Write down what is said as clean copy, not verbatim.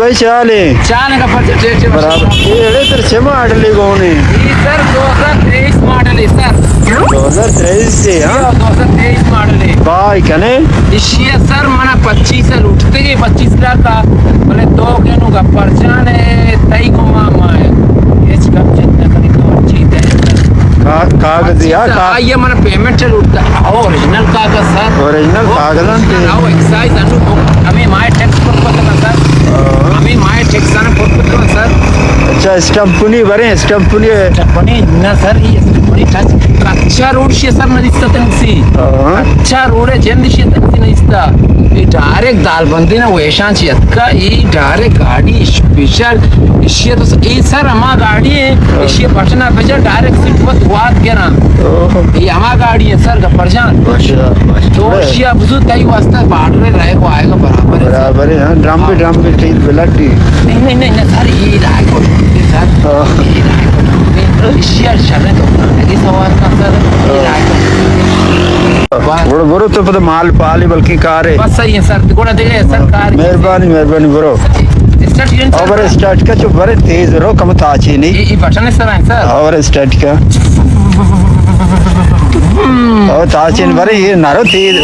भाई चाले चाले का परचेज बराबर ये तेरे मॉडल ही कौन है सर 2023 मॉडल है सर 2023 से हाँ 2023 मॉडल है भाई कने इशिया सर मना 25 से उठते गए 25 लाख का बोले 2 केनु का परचान है तई को मामा है एच का जितना करी तो अच्छी है कागज या ये मन पेमेंट चल उठता ओरिजिनल कागज सर ओरिजिनल कागज अंते आओ एक्साइज अनु हमें माय टैक्स पर पता सर हमें माय टैक्स अनु पर पता सर अच्छा स्टंपनी बरे स्टंपनी पण ना सर ही स्टंपनी टच अच्छा रोड शे सर नदिसता तनसी अच्छा रोड आहे जेंदिशी तनसी नदिसता ಈ ಡೈರೆಕ್ಟ್ ದಾಲ್ ಬಂದಿನ ವೇಷಾಂಚಿ ಅದ್ಕ ಈ ಡೈರೆಕ್ಟ್ ಗಾಡಿ ಸ್ಪೆಷಲ್ इशिया तो ये सर हमारा गाड़ी है इशिया पटना भेजा डायरेक्ट सीट पर वाद के ना ये हमारा गाड़ी है सर का परेशान तो इशिया बुझो तई वास्ता बॉर्डर रहे को आएगा बराबर है हां ड्रम पे ठीक ब्लडी नहीं सर ये रायको सर ये रायको इशिया चले तो ये सवाल का सर ये रायको बरो तो पता माल पाली बल्कि कार है बस सही है सर गोड़ा देखे सर कार मेहरबानी बरो और स्टार्ट का जो बड़े तेज रो कम ताची नहीं ये बटन है सर और स्टार्ट का और ताची बड़े ये नारो तेज